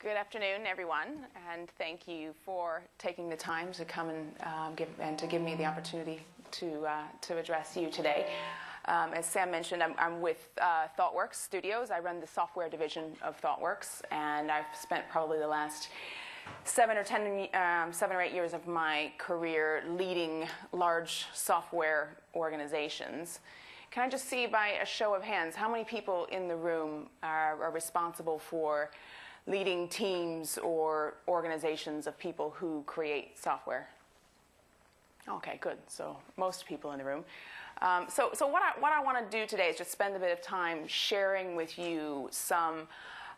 Good afternoon, everyone, and thank you for taking the time to come and give me the opportunity to address you today. As Sam mentioned, I'm with ThoughtWorks Studios. I run the software division of ThoughtWorks, and I've spent probably the last 7 or 8 years of my career leading large software organizations. Can I just see by a show of hands how many people in the room are responsible for leading teams or organizations of people who create software? Okay, good. So most people in the room. So what I want to do today is just spend a bit of time sharing with you some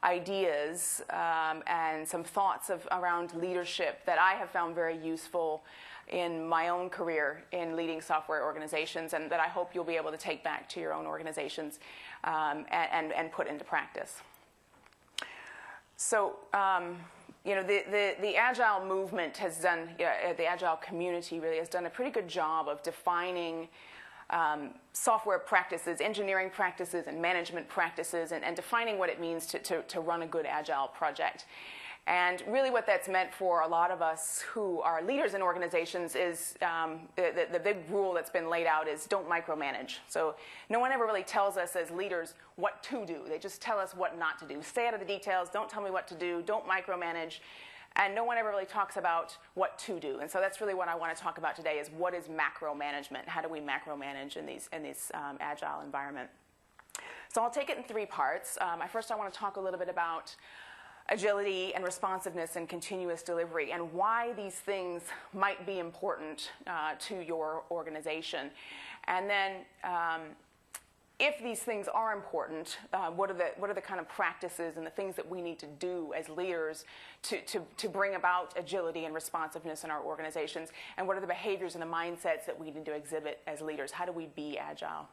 ideas and some thoughts around leadership that I have found very useful in my own career in leading software organizations, and that I hope you'll be able to take back to your own organizations and put into practice. So, the Agile movement has done, the Agile community really has done a pretty good job of defining software practices, engineering practices, and management practices, and defining what it means to run a good Agile project. And really what that's meant for a lot of us who are leaders in organizations is the big rule that's been laid out is don't micromanage. So no one ever really tells us as leaders what to do. They just tell us what not to do. Stay out of the details. Don't tell me what to do. Don't micromanage. And no one ever really talks about what to do. And so that's really what I want to talk about today is what is macro management? How do we macro manage in these Agile environment? So I'll take it in 3 parts. First I want to talk a little bit about agility and responsiveness and continuous delivery, and why these things might be important to your organization. And then, if these things are important, what are the kind of practices and the things that we need to do as leaders to bring about agility and responsiveness in our organizations? And what are the behaviors and the mindsets that we need to exhibit as leaders? How do we be agile?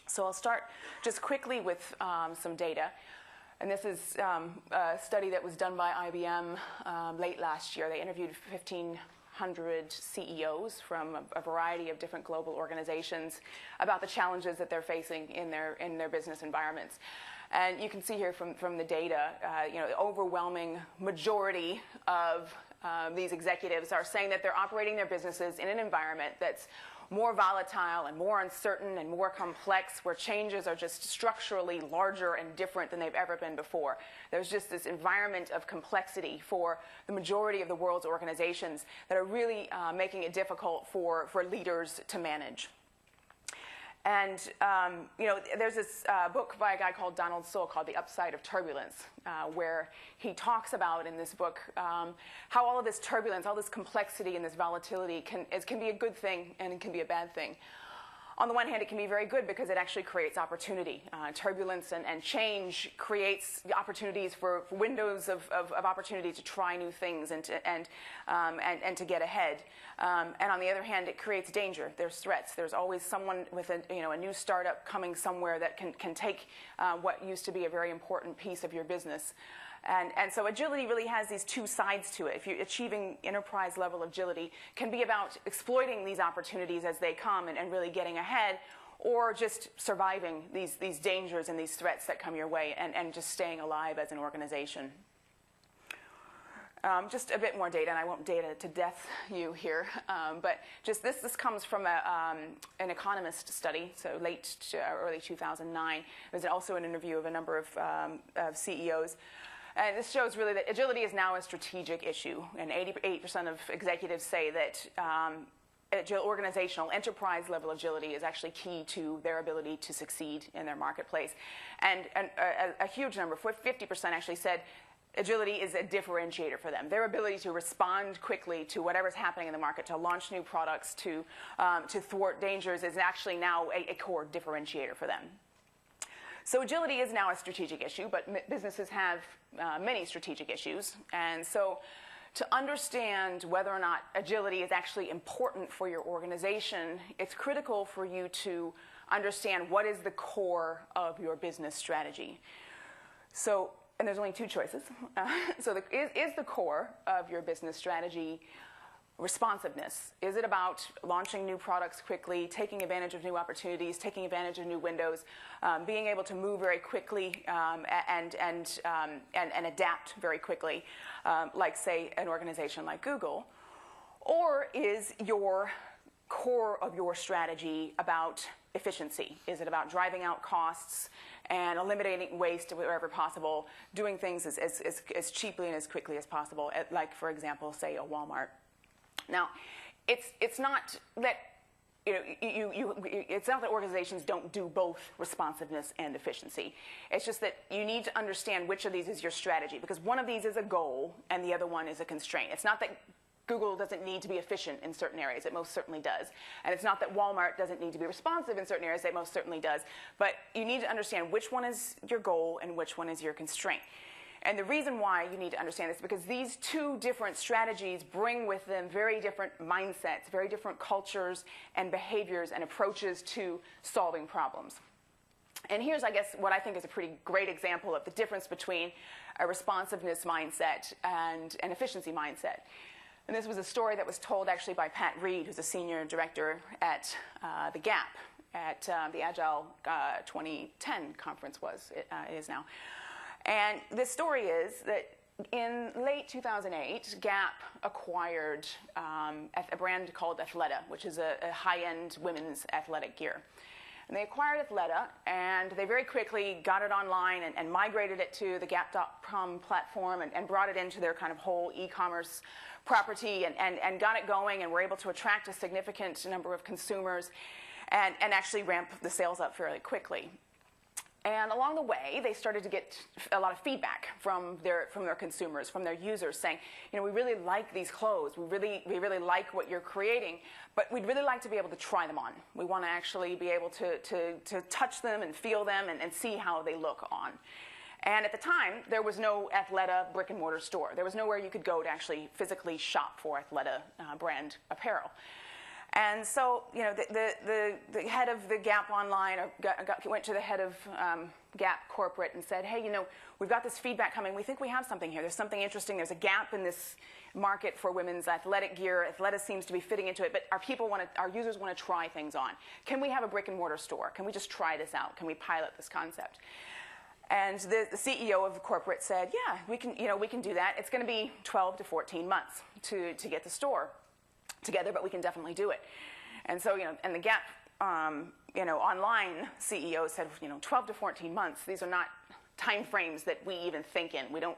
So I'll start just quickly with some data. And this is a study that was done by IBM late last year. They interviewed 1,500 CEOs from a variety of different global organizations about the challenges that they're facing in their business environments. And you can see here from the data, the overwhelming majority of these executives are saying that they're operating their businesses in an environment that's more volatile and more uncertain and more complex, where changes are just structurally larger and different than they've ever been before. There's just this environment of complexity for the majority of the world's organizations that are really making it difficult for leaders to manage. And, there's this book by a guy called Donald Sull called The Upside of Turbulence, where he talks about in this book how all of this turbulence, all this complexity and this volatility can be a good thing and it can be a bad thing. On the one hand, it can be very good because it actually creates opportunity. Turbulence and change creates opportunities for windows of opportunity to try new things and to get ahead. And on the other hand, it creates danger. There's threats. There's always someone with a new startup coming somewhere that can take what used to be a very important piece of your business. And so agility really has these 2 sides to it. If you're achieving enterprise level agility, can be about exploiting these opportunities as they come and really getting ahead, or just surviving these dangers and these threats that come your way and just staying alive as an organization. Just a bit more data, and I won't data to death you here, but just this comes from an Economist study, so late to early 2009. There's also an interview of a number of CEOs. And this shows really that agility is now a strategic issue, and 88% of executives say that organizational enterprise-level agility is actually key to their ability to succeed in their marketplace. And a huge number, 50% actually said agility is a differentiator for them. Their ability to respond quickly to whatever's happening in the market, to launch new products, to thwart dangers is actually now a core differentiator for them. So agility is now a strategic issue, but businesses have many strategic issues. And so to understand whether or not agility is actually important for your organization, it's critical for you to understand what is the core of your business strategy. So, and there's only 2 choices. Is the core of your business strategy responsiveness? Is it about launching new products quickly, taking advantage of new opportunities, taking advantage of new windows, being able to move very quickly and adapt very quickly, like, say, an organization like Google? Or is your core of your strategy about efficiency? Is it about driving out costs and eliminating waste wherever possible, doing things as cheaply and as quickly as possible, like, for example, say, a Walmart? Now, it's not that it's not that organizations don't do both responsiveness and efficiency. It's just that you need to understand which of these is your strategy, because one of these is a goal and the other one is a constraint. It's not that Google doesn't need to be efficient in certain areas. It most certainly does. And it's not that Walmart doesn't need to be responsive in certain areas. It most certainly does. But you need to understand which one is your goal and which one is your constraint. And the reason why you need to understand this is because these two different strategies bring with them very different mindsets, very different cultures and behaviors and approaches to solving problems. And here's, I guess, what I think is a pretty great example of the difference between a responsiveness mindset and an efficiency mindset. And this was a story that was told actually by Pat Reed, who's a senior director at the Gap at the Agile 2010 conference it is now. And the story is that in late 2008, Gap acquired a brand called Athleta, which is a high-end women's athletic gear. And they acquired Athleta, and they very quickly got it online and migrated it to the Gap.com platform and brought it into their kind of whole e-commerce property and got it going, and were able to attract a significant number of consumers and actually ramp the sales up fairly quickly. And along the way, they started to get a lot of feedback from their consumers, from their users, saying, we really like these clothes. We really like what you're creating, but we'd really like to be able to try them on. We want to actually be able to touch them and feel them and see how they look on. And at the time, there was no Athleta brick-and-mortar store. There was nowhere you could go to actually physically shop for Athleta brand apparel. And so, the head of the Gap online went to the head of Gap corporate and said, hey, we've got this feedback coming. We think we have something here. There's something interesting. There's a gap in this market for women's athletic gear. Athleta seems to be fitting into it, but our users want to try things on. Can we have a brick and mortar store? Can we just try this out? Can we pilot this concept? And the CEO of the corporate said, yeah, we can do that. It's going to be 12 to 14 months to get the store together, but we can definitely do it. And so, and the Gap, online CEO said, 12 to 14 months, these are not time frames that we even think in. We don't,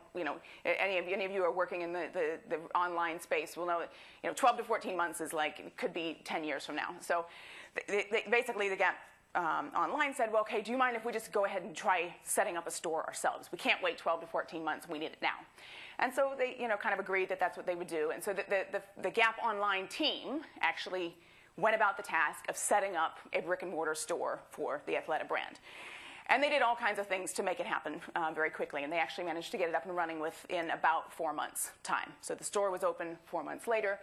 any of you who are working in the online space will know that, 12 to 14 months is like, it could be 10 years from now. So basically the Gap online said, well, okay, do you mind if we just go ahead and try setting up a store ourselves? We can't wait 12 to 14 months. We need it now. And so they, kind of agreed that that's what they would do. And so the Gap Online team actually went about the task of setting up a brick-and-mortar store for the Athleta brand. And they did all kinds of things to make it happen very quickly. And they actually managed to get it up and running within about 4 months' time. So the store was open 4 months later.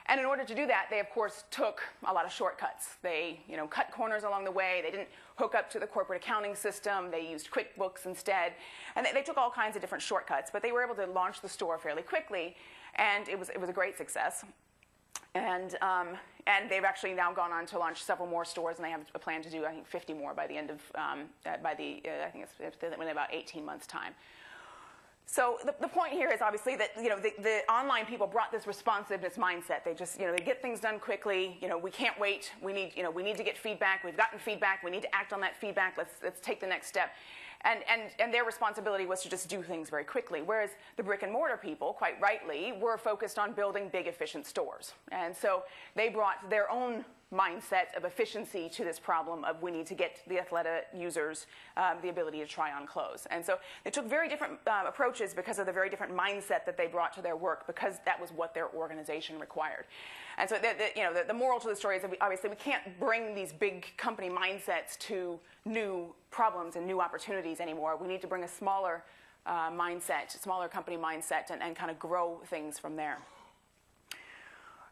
And in order to do that, they, of course, took a lot of shortcuts. They, cut corners along the way. They didn't hook up to the corporate accounting system. They used QuickBooks instead. And they took all kinds of different shortcuts. But they were able to launch the store fairly quickly. And it was a great success. And they've actually now gone on to launch several more stores. And they have a plan to do, I think, 50 more by the end of, I think it's in about 18 months' time. So the point here is obviously that the online people brought this responsiveness mindset. They just they get things done quickly. We can't wait. We need to get feedback. We've gotten feedback. We need to act on that feedback. Let's take the next step. And their responsibility was to just do things very quickly. Whereas the brick and mortar people, quite rightly, were focused on building big efficient stores. And so they brought their own mindset of efficiency to this problem of we need to get the Athleta users the ability to try on clothes. And so they took very different approaches because of the very different mindset that they brought to their work, because that was what their organization required. And so the moral to the story is that obviously we can't bring these big company mindsets to new problems and new opportunities anymore. We need to bring a smaller mindset, smaller company mindset, and kind of grow things from there.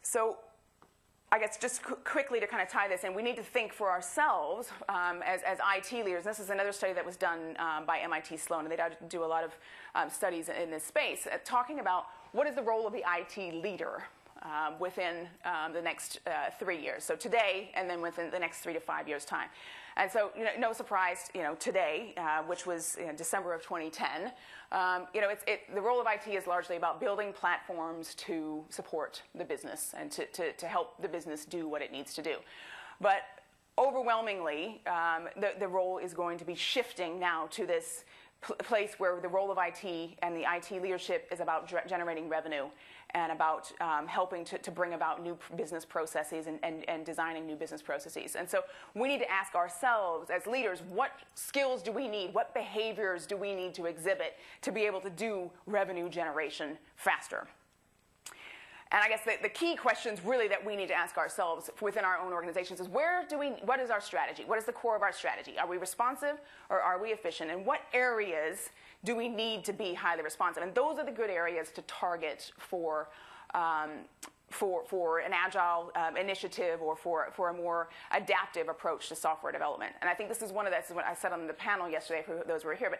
So I guess just quickly to kind of tie this in, we need to think for ourselves as IT leaders. This is another study that was done by MIT Sloan, and they do a lot of studies in this space, talking about what is the role of the IT leader within the next 3 years. So today, and then within the next 3 to 5 years' time. And so, no surprise, today, which was December of 2010, the role of IT is largely about building platforms to support the business and to help the business do what it needs to do. But overwhelmingly, the role is going to be shifting now to this place where the role of IT and the IT leadership is about generating revenue and about helping to bring about new business processes and designing new business processes. And so we need to ask ourselves as leaders, what skills do we need? What behaviors do we need to exhibit to be able to do revenue generation faster? And I guess the key questions really that we need to ask ourselves within our own organizations is what is our strategy? What is the core of our strategy? Are we responsive or are we efficient? And what areas do we need to be highly responsive? And those are the good areas to target for an agile initiative or for a more adaptive approach to software development. And I think this is what I said on the panel yesterday for those who were here, but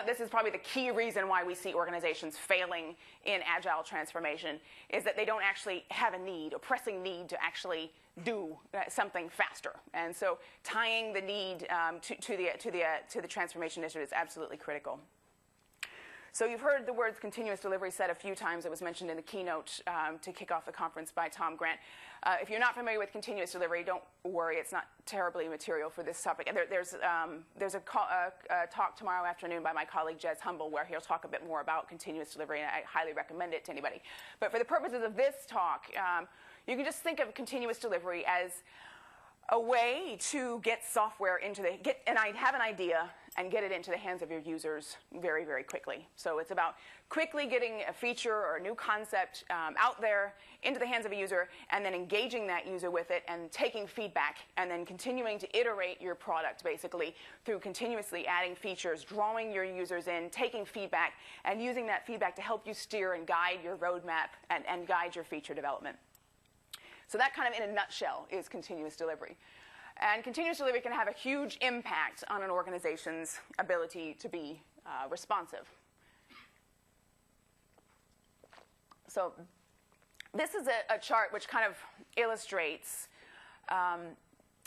this is probably the key reason why we see organizations failing in agile transformation is that they don't actually have a pressing need to actually do something faster. And so tying the need to the transformation initiative is absolutely critical. So you've heard the words continuous delivery said a few times. It was mentioned in the keynote to kick off the conference by Tom Grant. If you're not familiar with continuous delivery, don't worry. It's not terribly material for this topic. There's a talk tomorrow afternoon by my colleague Jez Humble where he'll talk a bit more about continuous delivery, and I highly recommend it to anybody. But for the purposes of this talk, you can just think of continuous delivery as a way to get software have an idea and get it into the hands of your users very, very quickly. So it's about quickly getting a feature or a new concept out there into the hands of a user and then engaging that user with it and taking feedback and then continuing to iterate your product basically through continuously adding features, drawing your users in, taking feedback, and using that feedback to help you steer and guide your roadmap and guide your feature development. So that kind of in a nutshell is continuous delivery. And continuous delivery can have a huge impact on an organization's ability to be responsive. So this is a chart which kind of illustrates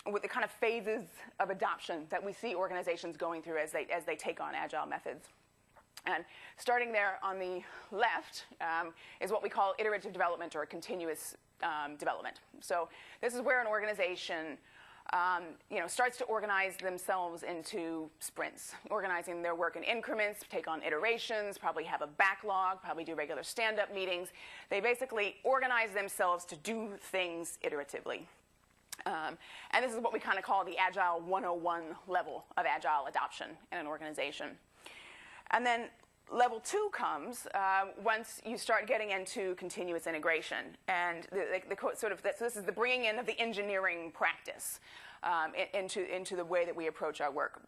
with the kind of phases of adoption that we see organizations going through as they take on agile methods. And starting there on the left is what we call iterative development or continuous development. So this is where an organization starts to organize themselves into sprints, organizing their work in increments, take on iterations, probably have a backlog, probably do regular stand-up meetings. They basically organize themselves to do things iteratively. And this is what we kind of call the Agile 101 level of agile adoption in an organization. And then level 2 comes once you start getting into continuous integration, and so this is the bringing in of the engineering practice into the way that we approach our work.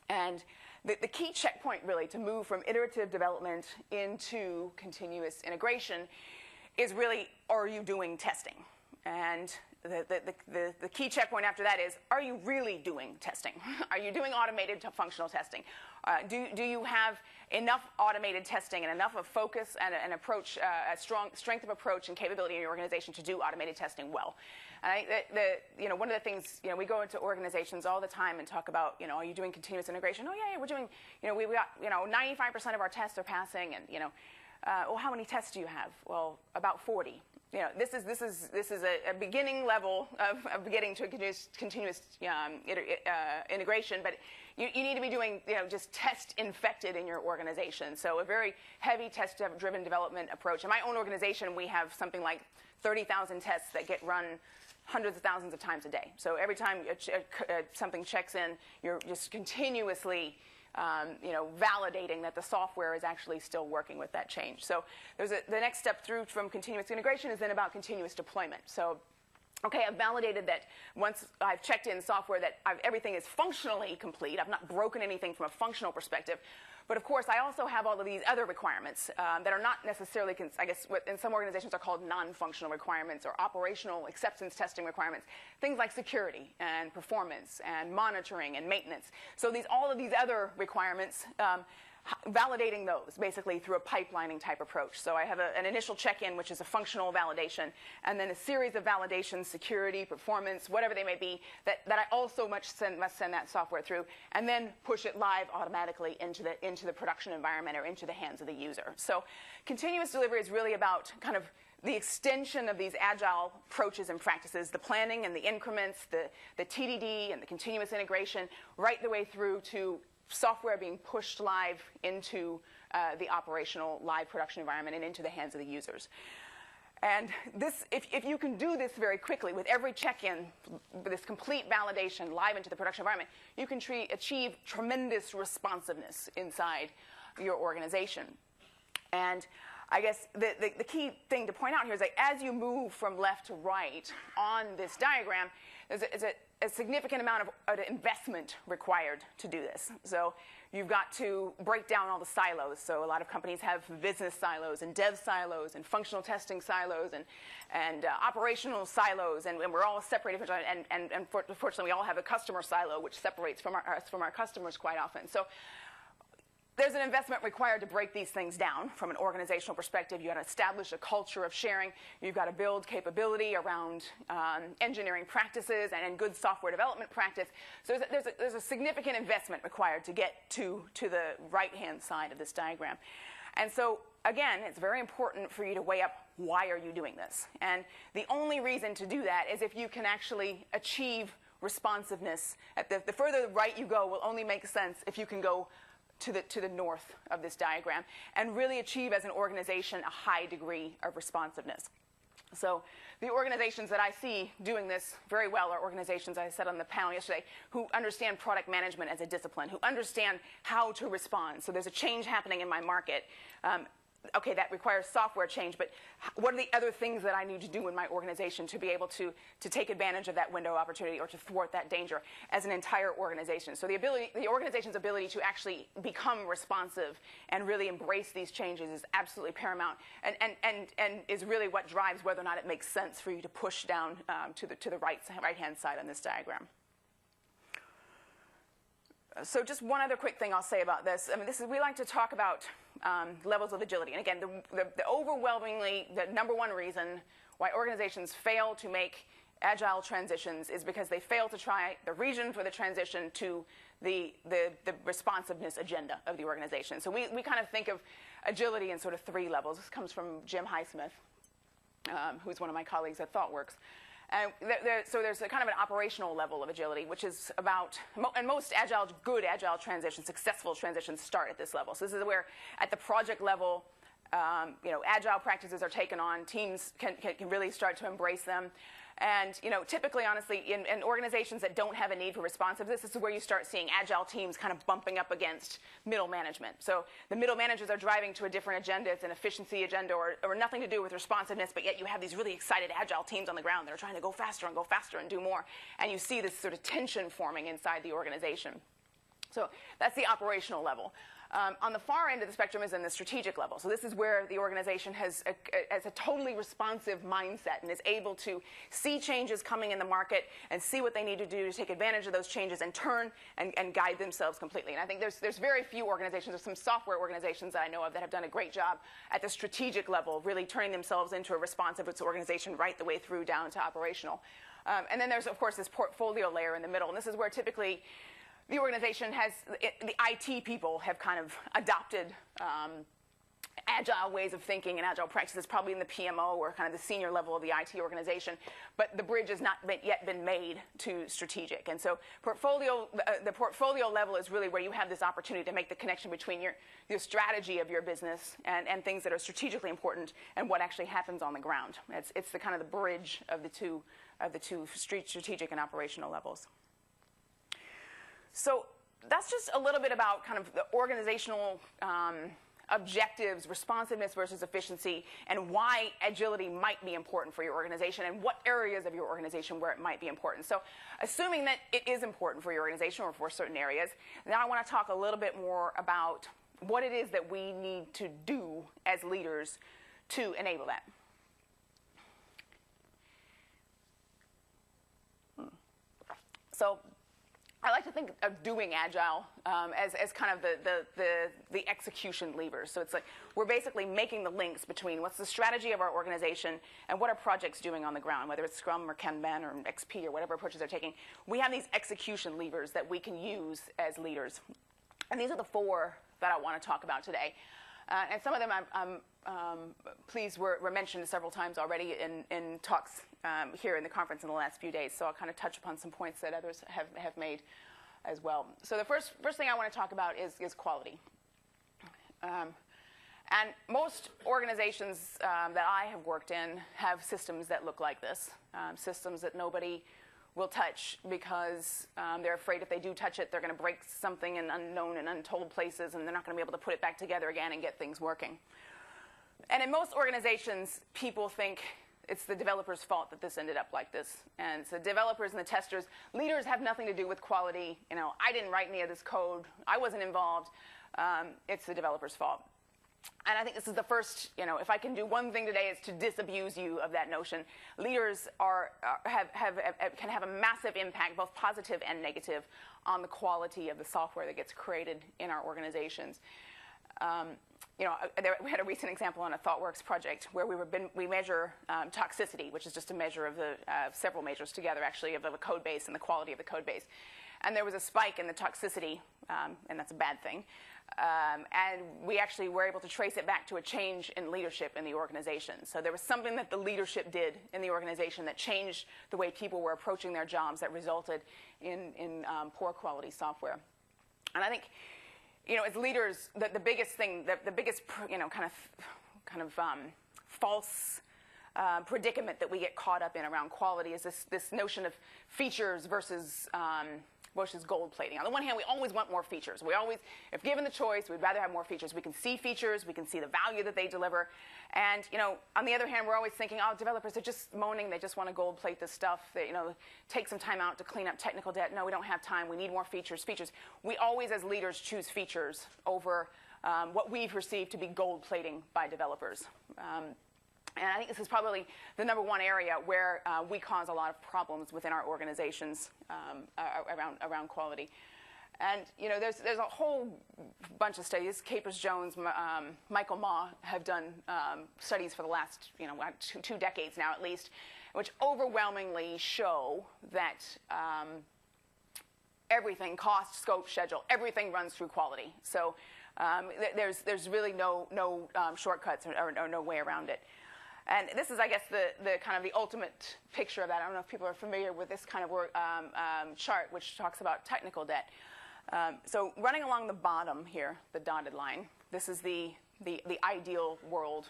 And the key checkpoint really to move from iterative development into continuous integration is really, are you doing testing? And the key checkpoint after that is, are you really doing testing? Are you doing automated to functional testing? Do you have enough automated testing and enough of focus and an approach, a strong strength of approach and capability in your organization to do automated testing well? And I think one of the things, we go into organizations all the time and talk about, are you doing continuous integration? Oh yeah, we're doing, we got, 95% of our tests are passing, and well, how many tests do you have? Well, about 40. This is a beginning level of getting to a continuous integration, but you need to be doing just test infected in your organization. So a very heavy test-driven development approach. In my own organization, we have something like 30,000 tests that get run hundreds of thousands of times a day. So every time something checks in, you're just continuously validating that the software is actually still working with that change. So the next step through from continuous integration is then about continuous deployment. So, okay, I've validated that once I've checked in software that everything is functionally complete. I've not broken anything from a functional perspective. But of course, I also have all of these other requirements that are not necessarily, I guess, what in some organizations are called non-functional requirements or operational acceptance testing requirements. Things like security and performance and monitoring and maintenance. So all of these other requirements validating those basically through a pipelining type approach. So I have an initial check-in, which is a functional validation, and then a series of validations, security, performance, whatever they may be, that I also must send that software through, and then push it live automatically into the production environment or into the hands of the user. So continuous delivery is really about kind of the extension of these agile approaches and practices, the planning and the increments, the TDD and the continuous integration, right the way through to software being pushed live into the operational live production environment and into the hands of the users. And this, if you can do this very quickly with every check-in, this complete validation live into the production environment, you can achieve tremendous responsiveness inside your organization. And I guess the key thing to point out here is that as you move from left to right on this diagram, there's a significant amount of investment required to do this. So you've got to break down all the silos. So a lot of companies have business silos and dev silos and functional testing silos and operational silos, and we're all separated. And unfortunately, we all have a customer silo, which separates us from our customers quite often. So there's an investment required to break these things down from an organizational perspective. You've got to establish a culture of sharing. You've got to build capability around engineering practices and good software development practice. So there's a significant investment required to get to the right-hand side of this diagram. And so, again, it's very important for you to weigh up why are you doing this. And the only reason to do that is if you can actually achieve responsiveness. The further right you go will only make sense if you can go to the north of this diagram and really achieve as an organization a high degree of responsiveness. So the organizations that I see doing this very well are organizations, as I said on the panel yesterday, who understand product management as a discipline, who understand how to respond. So there's a change happening in my market. Okay, that requires software change, but what are the other things that I need to do in my organization to be able to take advantage of that window of opportunity or to thwart that danger as an entire organization? So the organization's ability to actually become responsive and really embrace these changes is absolutely paramount and is really what drives whether or not it makes sense for you to push down to the right-hand side on this diagram. So just one other quick thing I'll say about this. I mean, we like to talk about levels of agility. And again, the overwhelmingly, the number one reason why organizations fail to make agile transitions is because they fail to try the region for the transition to the responsiveness agenda of the organization. So we kind of think of agility in sort of three levels. This comes from Jim Highsmith, who's one of my colleagues at ThoughtWorks. So there's a kind of an operational level of agility, which is about, and most good agile transitions, successful transitions start at this level. So this is where at the project level, agile practices are taken on, teams can really start to embrace them. And typically, honestly, in organizations that don't have a need for responsiveness, this is where you start seeing agile teams kind of bumping up against middle management. So the middle managers are driving to a different agenda. It's an efficiency agenda or nothing to do with responsiveness, but yet you have these really excited agile teams on the ground that are trying to go faster and do more. And you see this sort of tension forming inside the organization. So that's the operational level. On the far end of the spectrum is in the strategic level. So this is where the organization has a totally responsive mindset and is able to see changes coming in the market and see what they need to do to take advantage of those changes and turn and guide themselves completely. And I think there's very few organizations, there's some software organizations that I know of that have done a great job at the strategic level, really turning themselves into a responsive organization right the way through down to operational. And then there's, of course, this portfolio layer in the middle. And this is where typically the organization has, the IT people have kind of adopted agile ways of thinking and agile practices, probably in the PMO or kind of the senior level of the IT organization, but the bridge has not yet been made to strategic. And so the portfolio level is really where you have this opportunity to make the connection between your strategy of your business and things that are strategically important and what actually happens on the ground. It's the kind of the bridge of the two strategic and operational levels. So that's just a little bit about kind of the organizational objectives, responsiveness versus efficiency, and why agility might be important for your organization and what areas of your organization where it might be important. So assuming that it is important for your organization or for certain areas, now I want to talk a little bit more about what it is that we need to do as leaders to enable that. So I like to think of doing Agile as kind of the execution levers. So it's like we're basically making the links between what's the strategy of our organization and what are projects doing on the ground, whether it's Scrum or Kanban or XP or whatever approaches they're taking. We have these execution levers that we can use as leaders. And these are the 4 that I want to talk about today. And some of them I'm pleased were mentioned several times already in talks here in the conference in the last few days. So I'll kind of touch upon some points that others have made as well. So the first thing I want to talk about is quality. And most organizations that I have worked in have systems that look like this, systems that nobody will touch because they're afraid if they do touch it, they're going to break something in unknown and untold places, and they're not going to be able to put it back together again and get things working. And in most organizations, people think it's the developers' fault that this ended up like this. And so developers and the testers, leaders have nothing to do with quality. You know, I didn't write any of this code. I wasn't involved. It's the developer's fault. And I think this is the first, you know, if I can do one thing today, is to disabuse you of that notion. Leaders can have a massive impact, both positive and negative, on the quality of the software that gets created in our organizations. You know, we had a recent example on a ThoughtWorks project where we measure toxicity, which is just a measure of the several measures together, actually, of a code base and the quality of the code base. And there was a spike in the toxicity, and that's a bad thing. And we actually were able to trace it back to a change in leadership in the organization. So there was something that the leadership did in the organization that changed the way people were approaching their jobs that resulted in poor quality software. And I think, you know, as leaders, the biggest thing, the biggest, you know, kind of false predicament that we get caught up in around quality is this notion of features versus gold plating. On the one hand, we always want more features. We always, if given the choice, we'd rather have more features. We can see features, we can see the value that they deliver. And, you know, on the other hand, we're always thinking, oh, developers are just moaning, they just want to gold plate this stuff. They, you know, take some time out to clean up technical debt. No, we don't have time. We need more features. We always, as leaders, choose features over what we perceive to be gold plating by developers. And I think this is probably the number one area where we cause a lot of problems within our organizations around quality. And, you know, there's a whole bunch of studies. Capers-Jones, Michael Ma have done studies for the last, you know, 2 decades now at least, which overwhelmingly show that everything, cost, scope, schedule, everything runs through quality. So there's really no shortcuts or no way around it. And this is, I guess, the kind of the ultimate picture of that. I don't know if people are familiar with this kind of chart, which talks about technical debt. So running along the bottom here, the dotted line, this is the ideal world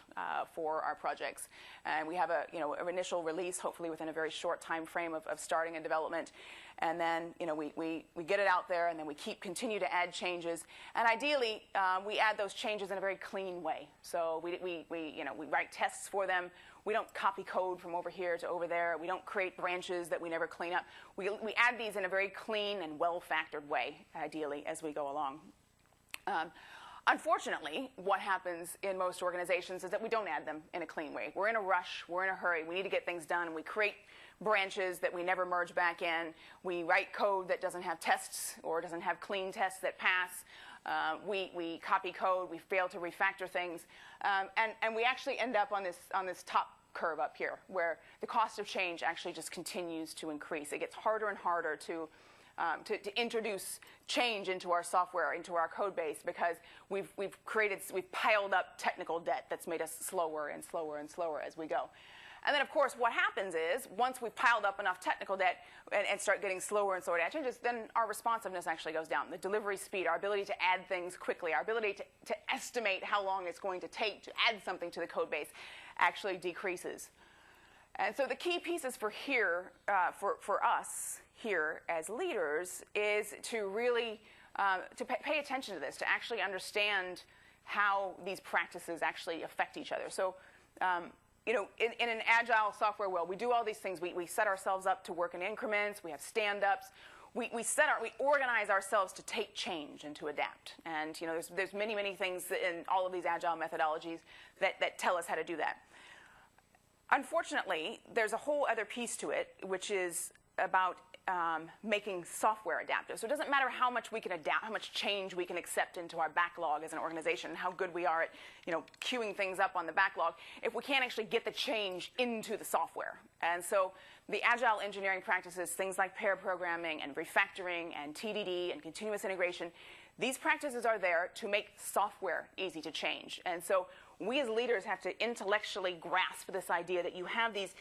for our projects. And we have an initial release, hopefully within a very short time frame of starting a development. And then, you know, we get it out there, and then we continue to add changes. And ideally, we add those changes in a very clean way. So we write tests for them. We don't copy code from over here to over there. We don't create branches that we never clean up. We add these in a very clean and well-factored way, ideally, as we go along. Unfortunately, what happens in most organizations is that we don't add them in a clean way. We're in a rush. We're in a hurry. We need to get things done. And we create branches that we never merge back in. We write code that doesn't have tests or doesn't have clean tests that pass. We copy code. We fail to refactor things. And we actually end up on this top curve up here, where the cost of change actually just continues to increase. It gets harder and harder to introduce change into our software, into our code base, because we've piled up technical debt that's made us slower and slower and slower as we go. And then, of course, what happens is, once we've piled up enough technical debt and start getting slower and slower to add changes, then our responsiveness actually goes down. The delivery speed, our ability to add things quickly, our ability to estimate how long it's going to take to add something to the code base actually decreases. And so the key pieces for us here as leaders is to really pay attention to this, to actually understand how these practices actually affect each other. So, you know, in an agile software world, we do all these things. We set ourselves up to work in increments. We have stand-ups. We organize ourselves to take change and to adapt. And, you know, there's many things in all of these agile methodologies that tell us how to do that. Unfortunately, there's a whole other piece to it, which is about making software adaptive. So it doesn't matter how much we can adapt, how much change we can accept into our backlog as an organization, how good we are at queuing things up on the backlog, if we can't actually get the change into the software. And so the agile engineering practices, things like pair programming and refactoring and TDD and continuous integration, these practices are there to make software easy to change. And so we as leaders have to intellectually grasp this idea that you have these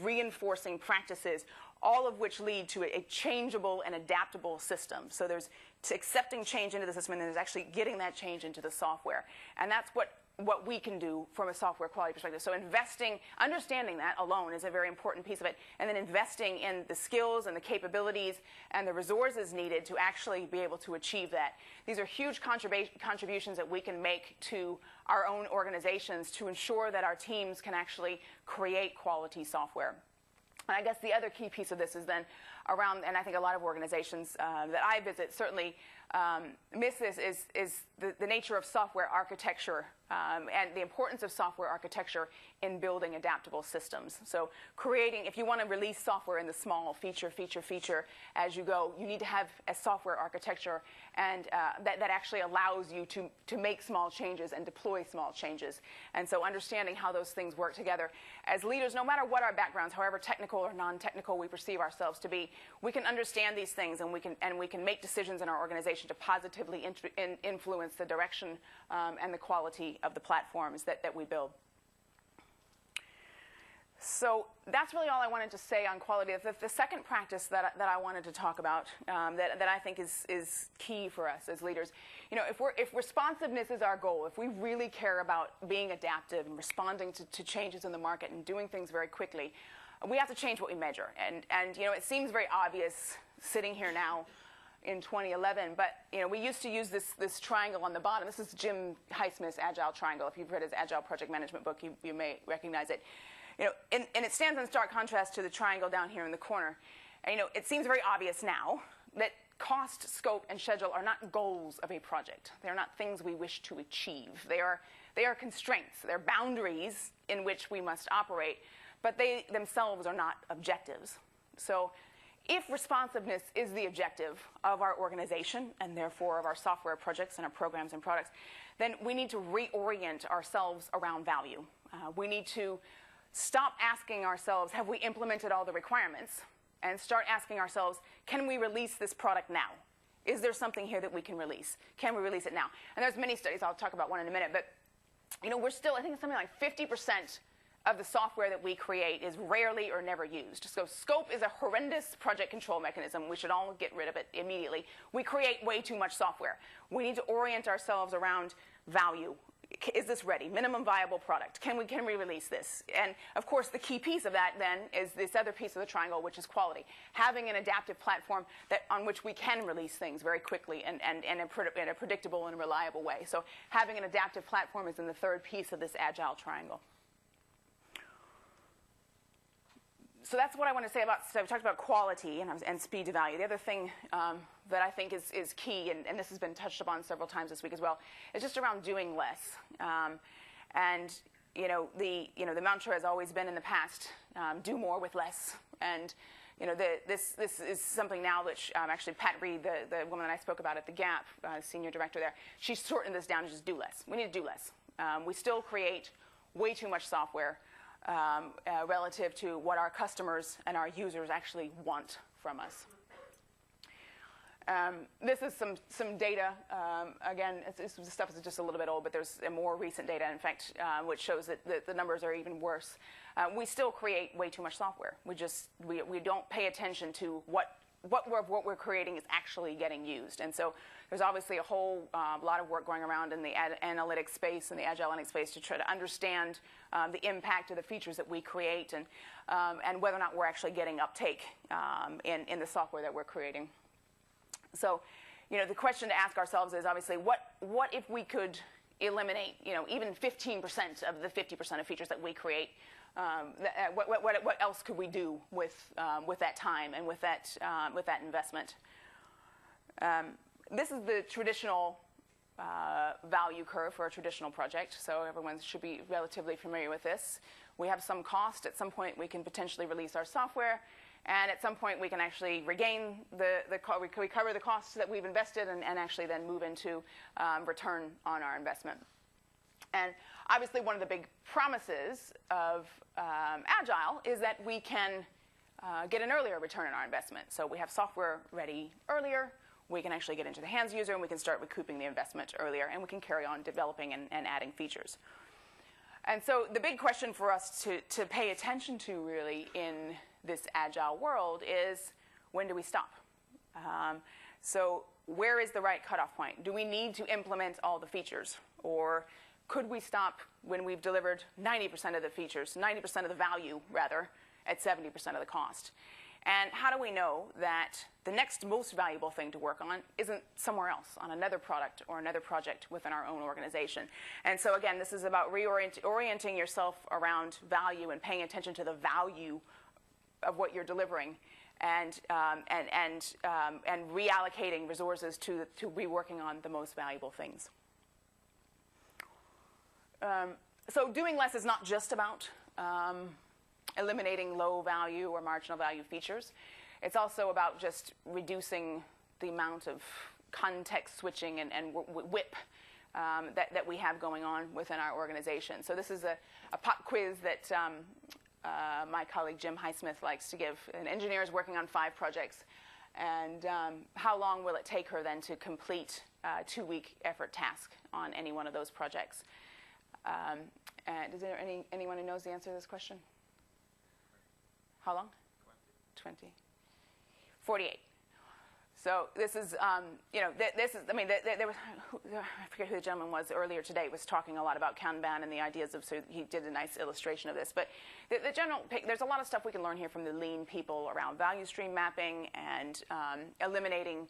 reinforcing practices, all of which lead to a changeable and adaptable system. So there's accepting change into the system, and then there's actually getting that change into the software. And that's what we can do from a software quality perspective. So understanding that alone is a very important piece of it, and then investing in the skills and the capabilities and the resources needed to actually be able to achieve that. These are huge contributions that we can make to our own organizations to ensure that our teams can actually create quality software. And I guess the other key piece of this is then around, and I think a lot of organizations that I visit certainly miss this, is the nature of software architecture and the importance of software architecture in building adaptable systems. So if you want to release software in the small feature as you go, you need to have a software architecture and that actually allows you to make small changes and deploy small changes. And so understanding how those things work together. As leaders, no matter what our backgrounds, however technical or non-technical we perceive ourselves to be, we can understand these things, and we can make decisions in our organization to positively influence the direction and the quality of the platforms that we build. So that's really all I wanted to say on quality. The second practice that I wanted to talk about that I think is key for us as leaders, if responsiveness is our goal, if we really care about being adaptive and responding to changes in the market and doing things very quickly, we have to change what we measure. And it seems very obvious sitting here now in 2011, but we used to use this triangle on the bottom. This is Jim Highsmith's Agile Triangle. If you've read his Agile Project Management book, you may recognize it. And it stands in stark contrast to the triangle down here in the corner. And, it seems very obvious now that cost, scope, and schedule are not goals of a project. They're not things we wish to achieve. They are constraints. They're boundaries in which we must operate, but they themselves are not objectives. So if responsiveness is the objective of our organization, and therefore of our software projects and our programs and products, then we need to reorient ourselves around value. We need to stop asking ourselves, have we implemented all the requirements? And start asking ourselves, can we release this product now? Is there something here that we can release? Can we release it now? And there's many studies, I'll talk about one in a minute, but we're still, I think it's something like 50% of the software that we create is rarely or never used. So scope is a horrendous project control mechanism. We should all get rid of it immediately. We create way too much software. We need to orient ourselves around value. Is this ready? Minimum viable product. Can we release this? And of course, the key piece of that then is this other piece of the triangle, which is quality. Having an adaptive platform on which we can release things very quickly and in a predictable and reliable way. So having an adaptive platform is in the third piece of this agile triangle. So that's what I want to say about, so we talked about quality and speed to value. The other thing that I think is key, and this has been touched upon several times this week as well, is just around doing less. The mantra has always been in the past, do more with less. And this is something now which actually Pat Reed, the woman that I spoke about at the Gap, senior director there, she's shortened this down to just do less. We need to do less. We still create way too much software relative to what our customers and our users actually want from us. This is some data. Again, this stuff is just a little bit old, but there's more recent data, in fact, which shows that the numbers are even worse. We still create way too much software. We don't pay attention to what we're creating is actually getting used. And so there's obviously a whole lot of work going around in the analytics space and the agile analytics space to try to understand the impact of the features that we create and whether or not we're actually getting uptake in the software that we're creating. So, the question to ask ourselves is obviously what if we could eliminate, even 15% of the 50% of features that we create? What else could we do with that time and with that investment? This is the traditional value curve for a traditional project, so everyone should be relatively familiar with this. We have some cost. At some point, we can potentially release our software, And at some point, we can actually regain we recover the costs that we've invested and actually then move into return on our investment. And obviously, one of the big promises of Agile is that we can get an earlier return on our investment. So we have software ready earlier. We can actually get into the hands user, and we can start recouping the investment earlier, and we can carry on developing and adding features. And so the big question for us to pay attention to really in this Agile world is, when do we stop? So where is the right cutoff point? Do we need to implement all the features? Or could we stop when we've delivered 90% of the features, 90% of the value, rather, at 70% of the cost? And how do we know that the next most valuable thing to work on isn't somewhere else, on another product or another project within our own organization? And so again, this is about orienting yourself around value and paying attention to the value of what you're delivering, and reallocating resources to reworking on the most valuable things. So doing less is not just about eliminating low value or marginal value features. It's also about just reducing the amount of context switching and whip that we have going on within our organization. So this is a pop quiz that my colleague Jim Highsmith likes to give. An engineer is working on 5 projects. And how long will it take her then to complete a 2-week effort task on any one of those projects? And is there anyone who knows the answer to this question? How long? 20. 48. So this is, this is, I mean, there was, I forget who the gentleman was earlier today, was talking a lot about Kanban and the ideas of, so he did a nice illustration of this. But the general, there's a lot of stuff we can learn here from the lean people around value stream mapping and eliminating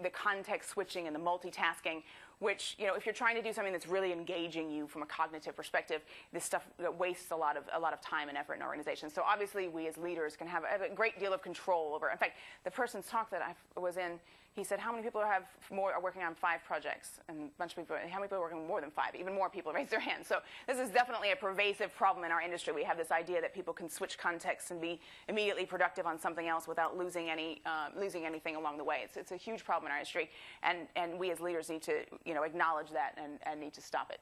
the context switching and the multitasking, which, if you're trying to do something that's really engaging you from a cognitive perspective, this stuff wastes a lot of time and effort in organizations. So obviously, we as leaders can have a great deal of control over. In fact, the person's talk that I was in, he said, how many people are working on 5 projects? And a bunch of people, how many people are working on more than 5? Even more people raise their hands. So this is definitely a pervasive problem in our industry. We have this idea that people can switch contexts and be immediately productive on something else without losing anything along the way. It's a huge problem in our industry, and we as leaders need to acknowledge that and need to stop it.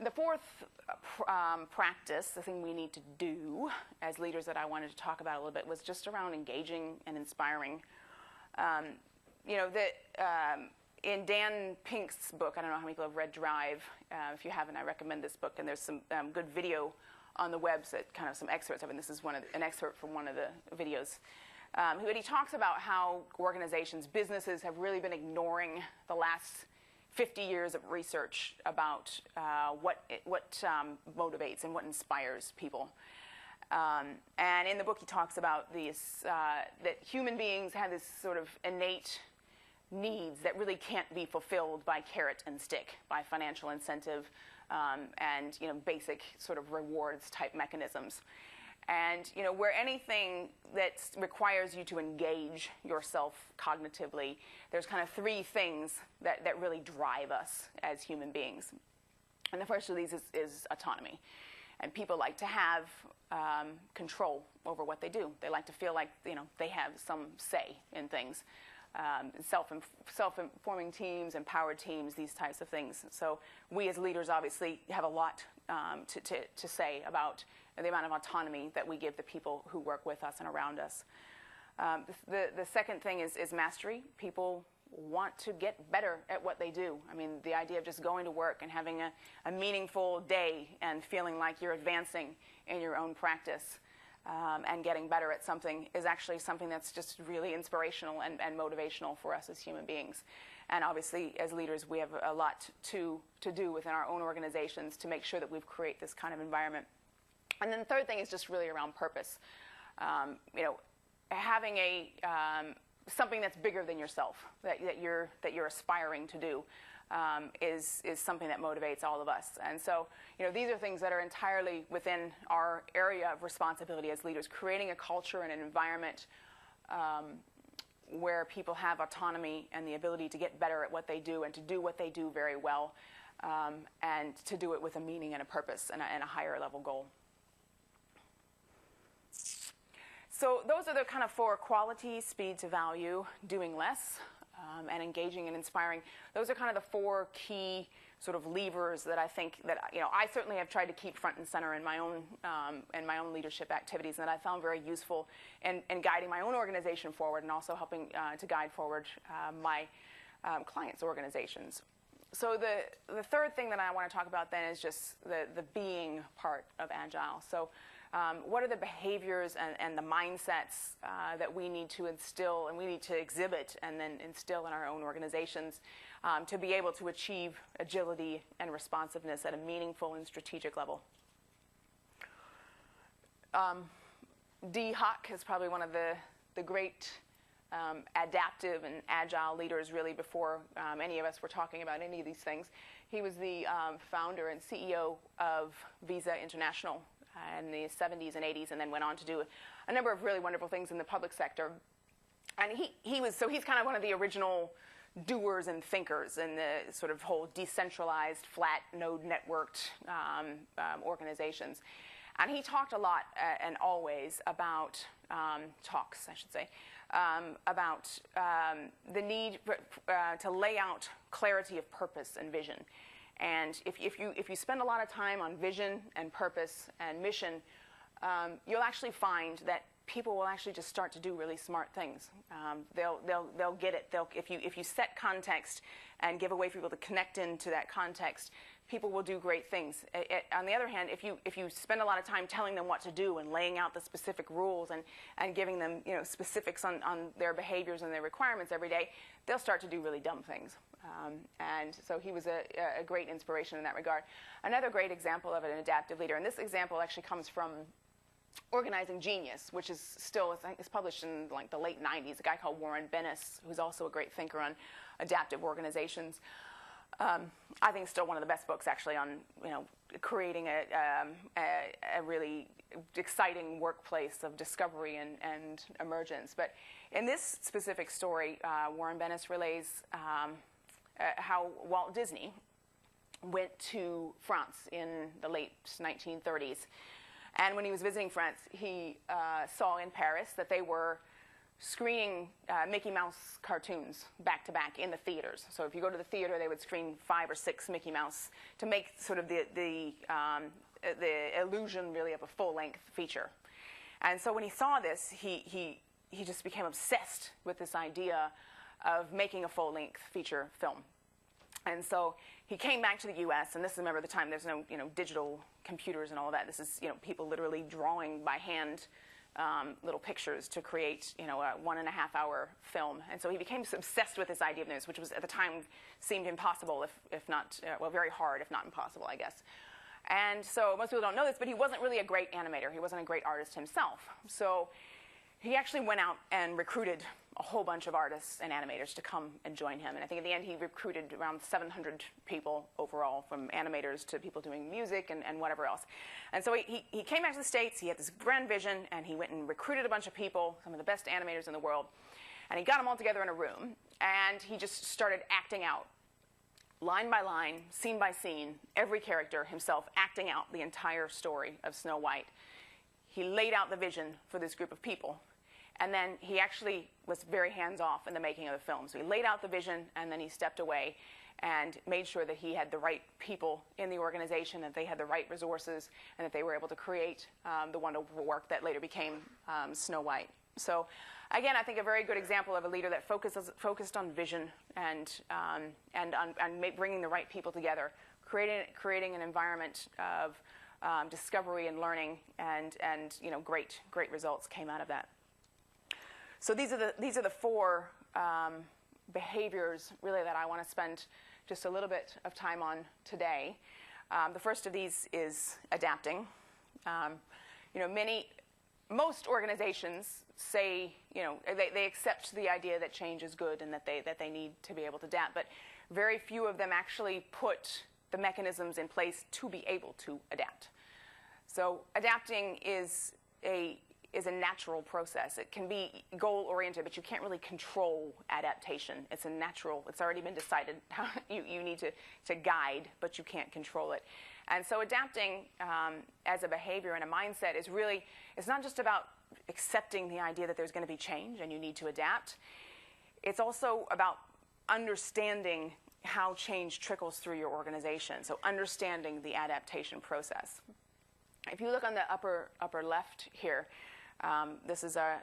The fourth practice, the thing we need to do as leaders that I wanted to talk about a little bit, was just around engaging and inspiring. In Dan Pink's book, I don't know how many people have read Drive. If you haven't, I recommend this book. And there's some good video on the web, so kind of some excerpts of it. And this is an excerpt from one of the videos. But he talks about how organizations, businesses, have really been ignoring the last 50 years of research about what motivates and what inspires people. And in the book, he talks about these that human beings have this sort of innate needs that really can't be fulfilled by carrot and stick, by financial incentive and basic sort of rewards type mechanisms. And where anything that requires you to engage yourself cognitively, there's kind of 3 things that really drive us as human beings. And the first of these is autonomy. And people like to have control over what they do. They like to feel like they have some say in things. Self-informing teams, empowered teams, these types of things. So we as leaders obviously have a lot to say about the amount of autonomy that we give the people who work with us and around us. The second thing is mastery. People want to get better at what they do. I mean, the idea of just going to work and having a meaningful day and feeling like you're advancing in your own practice and getting better at something is actually something that's just really inspirational and motivational for us as human beings. And obviously, as leaders, we have a lot to do within our own organizations to make sure that we create this kind of environment. And then the third thing is just really around purpose. Having something that's bigger than yourself, that you're aspiring to do, is something that motivates all of us. And so, these are things that are entirely within our area of responsibility as leaders, creating a culture and an environment where people have autonomy and the ability to get better at what they do and to do what they do very well, and to do it with a meaning and a purpose and a higher level goal. So those are the kind of 4 qualities: speed to value, doing less, and engaging and inspiring. Those are kind of the 4 key sort of levers that I think that I certainly have tried to keep front and center in my own leadership activities, and that I found very useful in guiding my own organization forward, and also helping to guide forward my clients' organizations. So the third thing that I want to talk about then is just the being part of Agile. So what are the behaviors and the mindsets that we need to instill and we need to exhibit and then instill in our own organizations to be able to achieve agility and responsiveness at a meaningful and strategic level? Dee Hock is probably one of the great adaptive and agile leaders, really, before any of us were talking about any of these things. He was the founder and CEO of Visa International in the 70s and 80s, and then went on to do a number of really wonderful things in the public sector. And he's kind of one of the original doers and thinkers in the sort of whole decentralized, flat, node networked organizations. And he talked a lot and always about talks, I should say, about the need to lay out clarity of purpose and vision. And if you spend a lot of time on vision and purpose and mission, you'll actually find that people will actually just start to do really smart things. They'll get it. If you set context and give a way for people to connect into that context, people will do great things. On the other hand, if you spend a lot of time telling them what to do and laying out the specific rules and giving them specifics on their behaviors and their requirements every day, they'll start to do really dumb things. And so he was a great inspiration in that regard. Another great example of an adaptive leader, and this example actually comes from Organizing Genius, which is still, I think, it's published in like the late 90s. A guy called Warren Bennis, who's also a great thinker on adaptive organizations. I think it's still one of the best books, actually, on creating a really exciting workplace of discovery and emergence. But in this specific story, Warren Bennis relays how Walt Disney went to France in the late 1930s. And when he was visiting France, he saw in Paris that they were screening Mickey Mouse cartoons back to back in the theaters. So if you go to the theater, they would screen 5 or 6 Mickey Mouse to make sort of the illusion, really, of a full-length feature. And so when he saw this, he just became obsessed with this idea of making a full-length feature film. And so he came back to the U.S., and this is, remember, the time there's no digital computers and all of that. This is people literally drawing by hand little pictures to create a 1.5-hour film. And so he became obsessed with this idea of news, which was at the time seemed impossible, if not very hard, if not impossible, I guess. And so most people don't know this, but he wasn't really a great animator. He wasn't a great artist himself. So he actually went out and recruited a whole bunch of artists and animators to come and join him. And I think at the end he recruited around 700 people overall, from animators to people doing music and whatever else. And so he came back to the States, he had this grand vision, and he went and recruited a bunch of people, some of the best animators in the world. And he got them all together in a room, and he just started acting out, line by line, scene by scene, every character himself acting out the entire story of Snow White. He laid out the vision for this group of people. And then he actually was very hands-off in the making of the film. So he laid out the vision, and then he stepped away and made sure that he had the right people in the organization, that they had the right resources, and that they were able to create the wonderful work that later became Snow White. So again, I think a very good example of a leader that focused on vision and bringing the right people together, creating an environment of discovery and learning, and great results came out of that. So these are the 4 behaviors, really, that I want to spend just a little bit of time on today. The first of these is adapting. Most organizations say, they accept the idea that change is good and that they need to be able to adapt, but very few of them actually put the mechanisms in place to be able to adapt. So adapting is a natural process. It can be goal-oriented, but you can't really control adaptation. It's a natural, it's already been decided how you need to guide, but you can't control it. And so adapting as a behavior and a mindset is really, it's not just about accepting the idea that there's going to be change and you need to adapt. It's also about understanding how change trickles through your organization, so understanding the adaptation process. If you look on the upper left here, this is our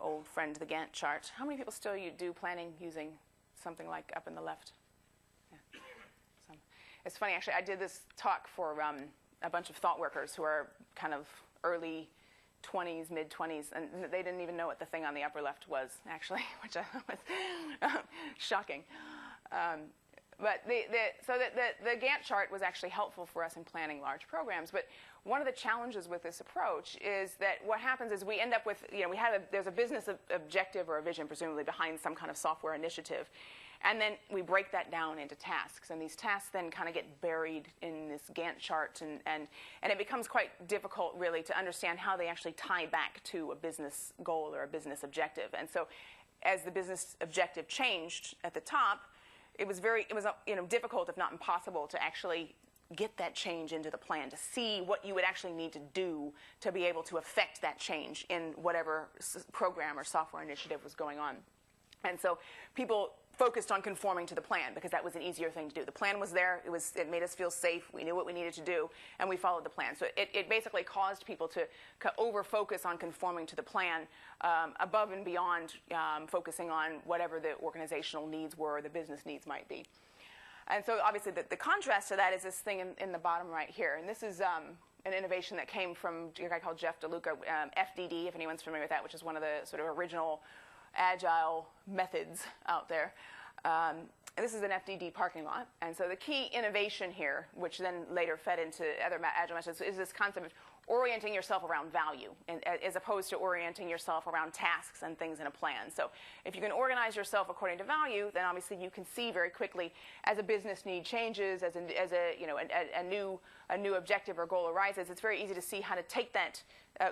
old friend, the Gantt chart. How many people still do planning using something like up in the left? Yeah. So, it's funny, actually, I did this talk for a bunch of thought workers who are kind of early 20s, mid-20s, and they didn't even know what the thing on the upper left was, actually, which I thought was shocking. But the Gantt chart was actually helpful for us in planning large programs. But one of the challenges with this approach is that what happens is we end up with, there's a business objective or a vision, presumably, behind some kind of software initiative. And then we break that down into tasks. And these tasks then kind of get buried in this Gantt chart. And it becomes quite difficult, really, to understand how they actually tie back to a business goal or a business objective. And so as the business objective changed at the top, it was difficult, if not impossible, to actually get that change into the plan, to see what you would actually need to do to be able to affect that change in whatever program or software initiative was going on. And so people focused on conforming to the plan because that was an easier thing to do. The plan was there. It made us feel safe. We knew what we needed to do, and we followed the plan. So it basically caused people to over-focus on conforming to the plan above and beyond focusing on whatever the organizational needs were or the business needs might be. And so obviously the contrast to that is this thing in the bottom right here. And this is an innovation that came from a guy called Jeff DeLuca, FDD, if anyone's familiar with that, which is one of the sort of original agile methods out there. And this is an FDD parking lot. And so the key innovation here, which then later fed into other agile methods, is this concept of orienting yourself around value, as opposed to orienting yourself around tasks and things in a plan. So if you can organize yourself according to value, then obviously you can see very quickly as a business need changes, as a new objective or goal arises, it's very easy to see how to take that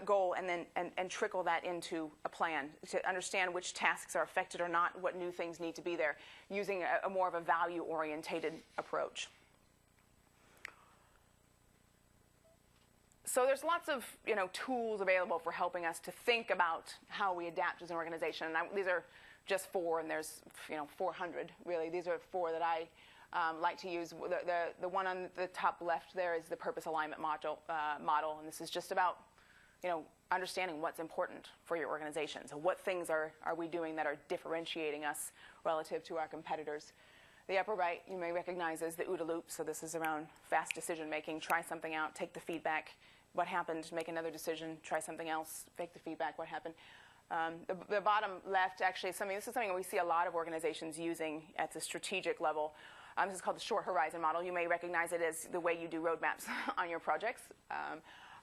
goal and then trickle that into a plan to understand which tasks are affected or not, what new things need to be there, using a more of a value-orientated approach. So there's lots of tools available for helping us to think about how we adapt as an organization. And these are just 4, and there's 400 really. These are 4 that I like to use. The one on the top left there is the purpose alignment model, and this is just about understanding what's important for your organization. So what things are we doing that are differentiating us relative to our competitors? The upper right you may recognize as the OODA loop. So this is around fast decision making. Try something out, take the feedback. What happened? Make another decision. Try something else. Take the feedback. What happened? The bottom left, actually, this is something we see a lot of organizations using at the strategic level. This is called the short horizon model. You may recognize it as the way you do roadmaps on your projects.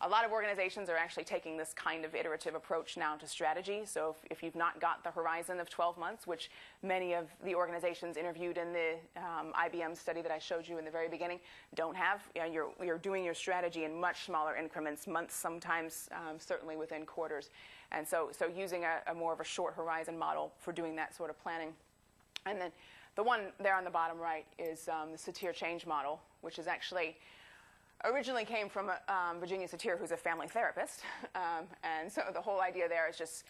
A lot of organizations are actually taking this kind of iterative approach now to strategy. So if you've not got the horizon of 12 months, which many of the organizations interviewed in the IBM study that I showed you in the very beginning don't have, you're doing your strategy in much smaller increments, months sometimes, certainly within quarters. And so using a more of a short horizon model for doing that sort of planning. And then the one there on the bottom right is the Satir change model, which is actually originally came from Virginia Satir, who's a family therapist. And so the whole idea there is just,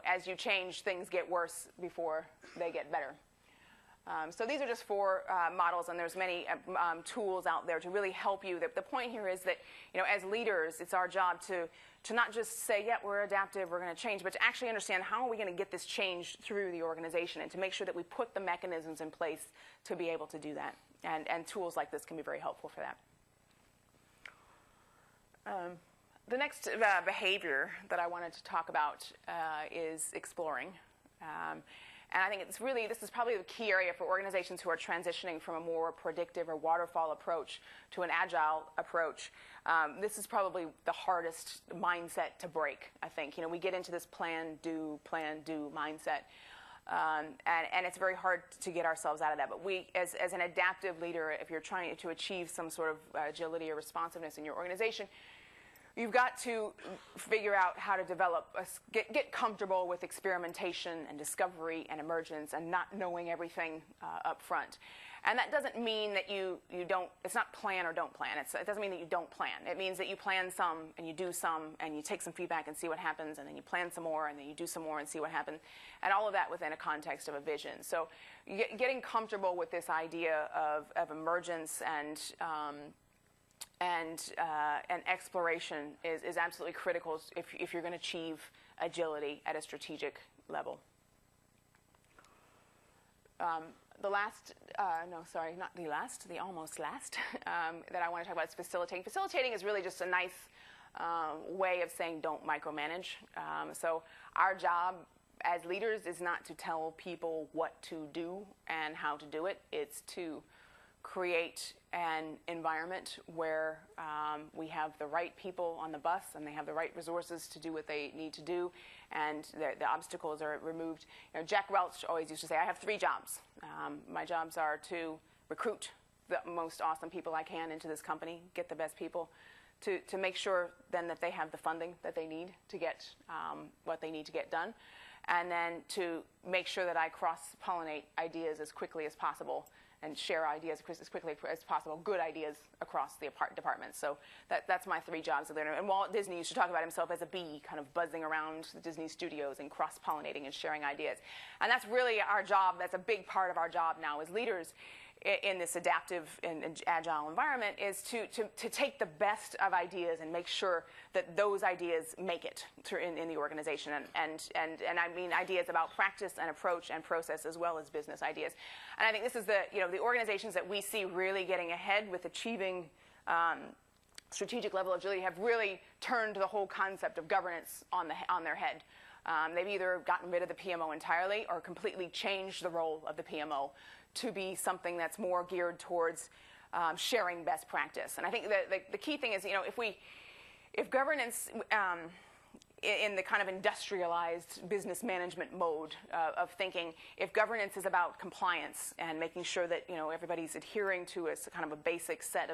as you change, things get worse before they get better. So these are just 4 models, and there's many tools out there to really help you. The point here is that, as leaders, it's our job to not just say, yeah, we're adaptive, we're going to change, but to actually understand how are we going to get this change through the organization and to make sure that we put the mechanisms in place to be able to do that. And tools like this can be very helpful for that. The next behavior that I wanted to talk about is exploring. And I think this is probably the key area for organizations who are transitioning from a more predictive or waterfall approach to an agile approach. This is probably the hardest mindset to break, I think. We get into this plan, do mindset. And it's very hard to get ourselves out of that. But we, as an adaptive leader, if you're trying to achieve some sort of agility or responsiveness in your organization, you've got to figure out how to develop, get comfortable with experimentation and discovery and emergence and not knowing everything up front. And that doesn't mean that you don't, it's not plan or don't plan. It doesn't mean that you don't plan. It means that you plan some and you do some and you take some feedback and see what happens, and then you plan some more and then you do some more and see what happens. And all of that within a context of a vision. So getting comfortable with this idea of emergence and exploration is absolutely critical if you're going to achieve agility at a strategic level. The last, no, sorry, not the last, the almost last that I want to talk about is facilitating. Facilitating is really just a nice way of saying don't micromanage. So our job as leaders is not to tell people what to do and how to do it. It's to create an environment where we have the right people on the bus and they have the right resources to do what they need to do, and the obstacles are removed. You know, Jack Welch always used to say, I have 3 jobs. My jobs are to recruit the most awesome people I can into this company, get the best people, to make sure then that they have the funding that they need to get what they need to get done, and then to make sure that I cross-pollinate ideas as quickly as possible and share ideas as quickly as possible, good ideas across the departments. So that's my 3 jobs. And Walt Disney used to talk about himself as a bee, kind of buzzing around the Disney studios and cross-pollinating and sharing ideas. And that's really our job. That's a big part of our job now as leaders in this adaptive and agile environment, is to take the best of ideas and make sure that those ideas make it in the organization. And I mean ideas about practice and approach and process as well as business ideas. And I think this is the organizations that we see really getting ahead with achieving strategic level agility have really turned the whole concept of governance on their head. They've either gotten rid of the PMO entirely or completely changed the role of the PMO to be something that's more geared towards sharing best practice. And I think the key thing is, if governance in the kind of industrialized business management mode of thinking, if governance is about compliance and making sure that everybody's adhering to a kind of a basic set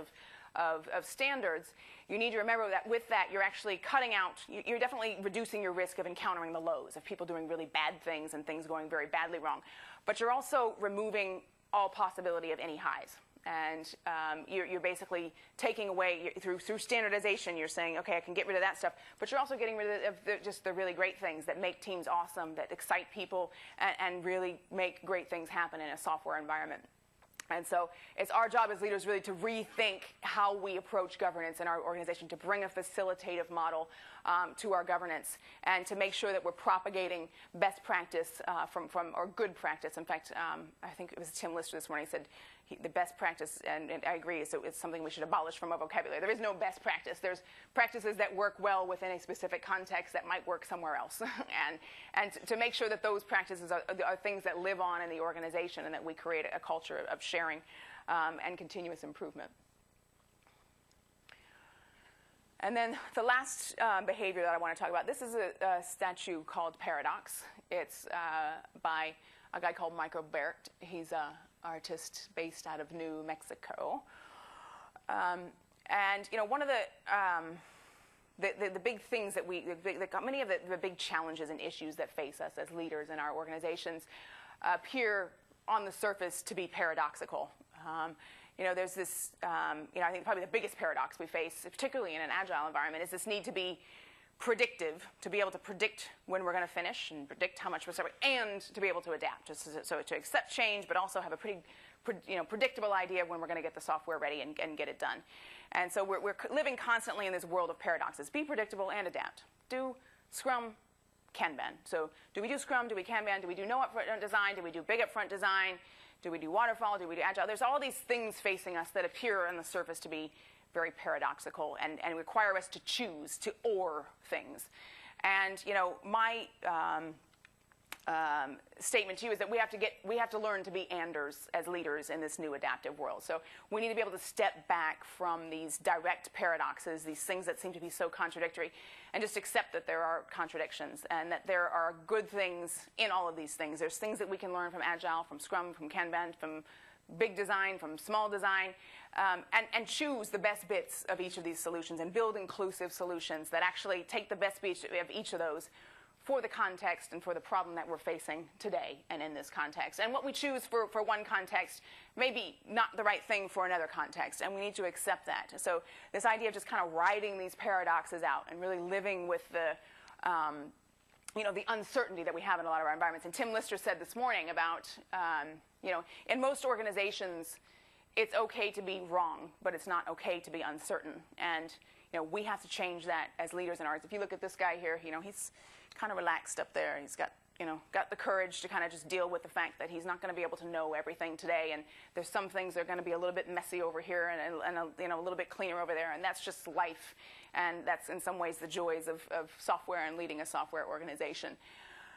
of standards, you need to remember that with that you're actually cutting out, you're definitely reducing your risk of encountering the lows, of people doing really bad things and things going very badly wrong. But you're also removing all possibility of any highs. And you're basically taking away, through standardization, you're saying, okay, I can get rid of that stuff, but you're also getting rid of just the really great things that make teams awesome, that excite people, and really make great things happen in a software environment. And so it's our job as leaders really to rethink how we approach governance in our organization, to bring a facilitative model to our governance, and to make sure that we're propagating best practice or good practice. In fact, I think it was Tim Lister this morning said the best practice, and I agree, it's something we should abolish from our vocabulary. There is no best practice. There's practices that work well within a specific context that might work somewhere else. and to make sure that those practices are things that live on in the organization, and that we create a culture of sharing and continuous improvement. And then the last behavior that I want to talk about, this is a statue called Paradox. It's by a guy called Michael Barrett. He's an artist based out of New Mexico. And one of the big things that many of the big challenges and issues that face us as leaders in our organizations appear on the surface to be paradoxical. There's this, I think probably the biggest paradox we face, particularly in an agile environment, is this need to be predictive, to be able to predict when we're going to finish and predict how much we're serving, and to be able to adapt, so to accept change, but also have a pretty predictable idea of when we're going to get the software ready and get it done. And so we're living constantly in this world of paradoxes. Be predictable and adapt. Do Scrum, Kanban. So do we do Scrum? Do we Kanban? Do we do no upfront design? Do we do big upfront design? Do we do waterfall? Do we do agile? There's all these things facing us that appear on the surface to be very paradoxical and require us to choose, to or things. And my statement to you is that we have to learn to be anders as leaders in this new adaptive world. So we need to be able to step back from these direct paradoxes, these things that seem to be so contradictory, and just accept that there are contradictions and that there are good things in all of these things. There's things that we can learn from Agile, from Scrum, from Kanban, from big design, from small design, and choose the best bits of each of these solutions and build inclusive solutions that actually take the best bits of each of those for the context and for the problem that we're facing today and in this context. And what we choose for one context may be not the right thing for another context, and we need to accept that. So this idea of just kind of riding these paradoxes out and really living with the the uncertainty that we have in a lot of our environments. And Tim Lister said this morning about, in most organizations, it's okay to be wrong, but it's not okay to be uncertain. And, we have to change that as leaders in ours. If you look at this guy here, he's kind of relaxed up there. He's got the courage to kind of just deal with the fact that he's not going to be able to know everything today. And there's some things that are going to be a little bit messy over here and a little bit cleaner over there. And that's just life. And that's in some ways the joys of software and leading a software organization.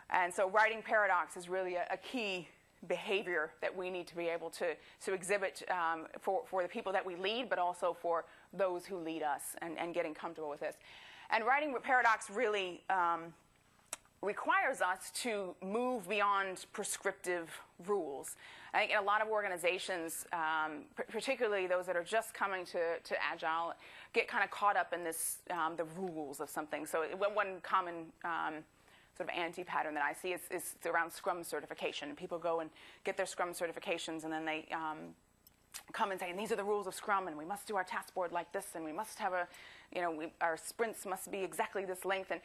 And so writing paradox is really a key behavior that we need to be able to exhibit for the people that we lead, but also for those who lead us, and getting comfortable with this. And writing paradox really requires us to move beyond prescriptive rules. I think in a lot of organizations, particularly those that are just coming to Agile, get kind of caught up in this, the rules of something. So one common sort of anti-pattern that I see is around Scrum certification. People go and get their Scrum certifications, and then they come and say, and these are the rules of Scrum, and we must do our task board like this, and we must have our sprints must be exactly this length, and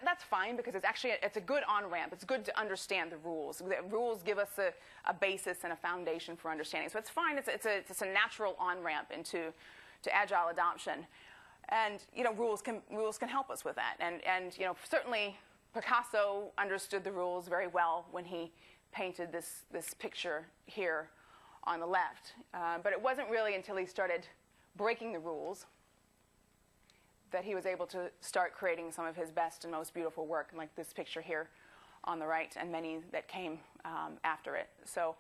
that's fine, because it's a good on-ramp. It's good to understand the rules. The rules give us a basis and a foundation for understanding. So it's fine. It's a natural on-ramp into Agile adoption. And rules can help us with that. And certainly Picasso understood the rules very well when he painted this picture here on the left. But it wasn't really until he started breaking the rules that he was able to start creating some of his best and most beautiful work, like this picture here on the right, and many that came after it. So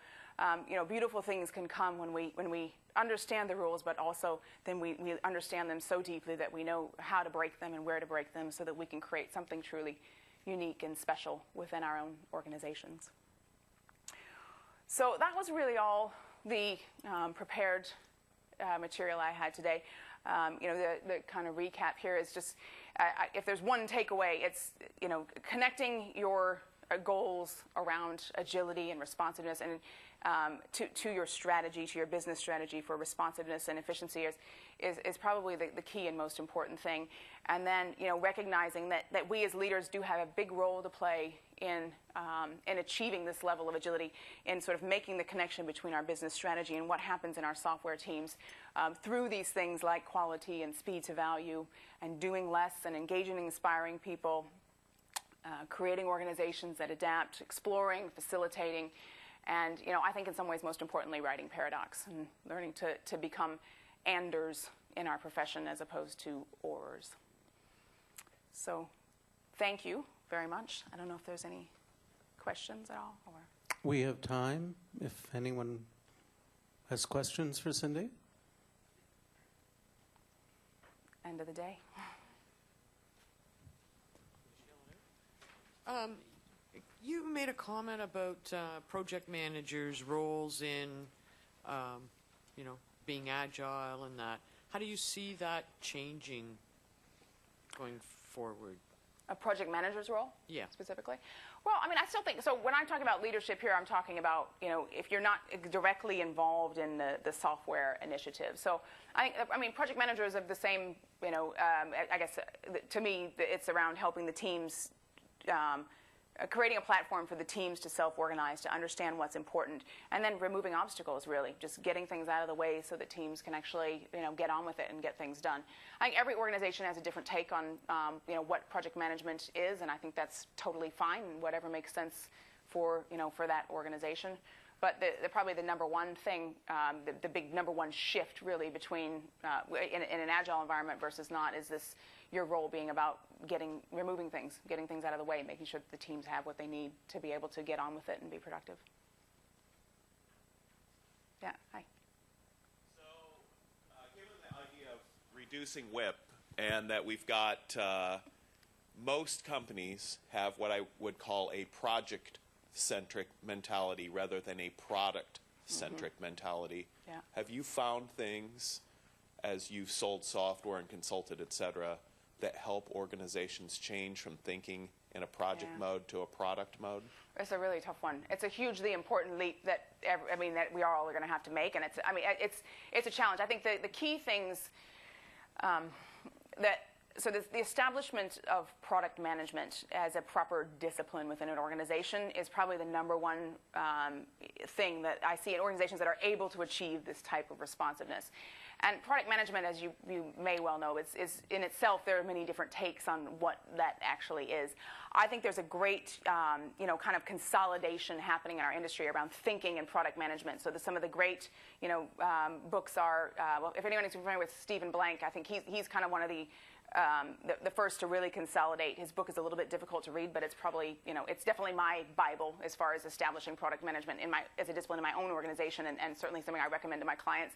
beautiful things can come when we understand the rules, but also then we understand them so deeply that we know how to break them and where to break them, so that we can create something truly unique and special within our own organizations. So that was really all the prepared material I had today. The kind of recap here is just, if there's one takeaway, it's connecting your goals around agility and responsiveness and to your strategy, to your business strategy for responsiveness and efficiency is probably the key and most important thing. And then recognizing that we as leaders do have a big role to play in achieving this level of agility, in sort of making the connection between our business strategy and what happens in our software teams through these things like quality and speed to value, and doing less and engaging and inspiring people, creating organizations that adapt, exploring, facilitating, and I think in some ways most importantly writing paradox and learning to become anders in our profession as opposed to ors. So thank you very much. I don't know if there's any questions at all. Or we have time if anyone has questions for Cindy. End of the day. You made a comment about project managers' roles in, being agile and that. How do you see that changing going forward? A project manager's role? Yeah. Specifically? Well, I still think, so when I talk about leadership here, I'm talking about, if you're not directly involved in the software initiative. So, project managers have the same, I guess, to me, it's around helping the teams, creating a platform for the teams to self-organize, to understand what's important, and then removing obstacles, really, just getting things out of the way so that teams can actually, get on with it and get things done. I think every organization has a different take on, what project management is, and I think that's totally fine, and whatever makes sense for, for that organization. But probably the number one thing, the big number one shift, really, between in an agile environment versus not, is this your role being about removing things, getting things out of the way, making sure that the teams have what they need to be able to get on with it and be productive. Yeah, hi. So, given the idea of reducing WIP, and that we've got most companies have what I would call a project-centric mentality rather than a product product-centric mentality. Yeah. Have you found things as you've sold software and consulted, et cetera, that help organizations change from thinking in a project mode to a product mode? It's a really tough one. It's a hugely important leap that that we are all going to have to make, and it's a challenge. I think the key things the establishment of product management as a proper discipline within an organization is probably the number one thing that I see in organizations that are able to achieve this type of responsiveness. And product management, as you may well know, is in itself, there are many different takes on what that actually is. I think there's a great, kind of consolidation happening in our industry around thinking and product management. So some of the great, books are, if anyone is familiar with Stephen Blank, I think he's kind of one of the first to really consolidate. His book is a little bit difficult to read, but it's probably, it's definitely my Bible as far as establishing product management as a discipline in my own organization, and certainly something I recommend to my clients.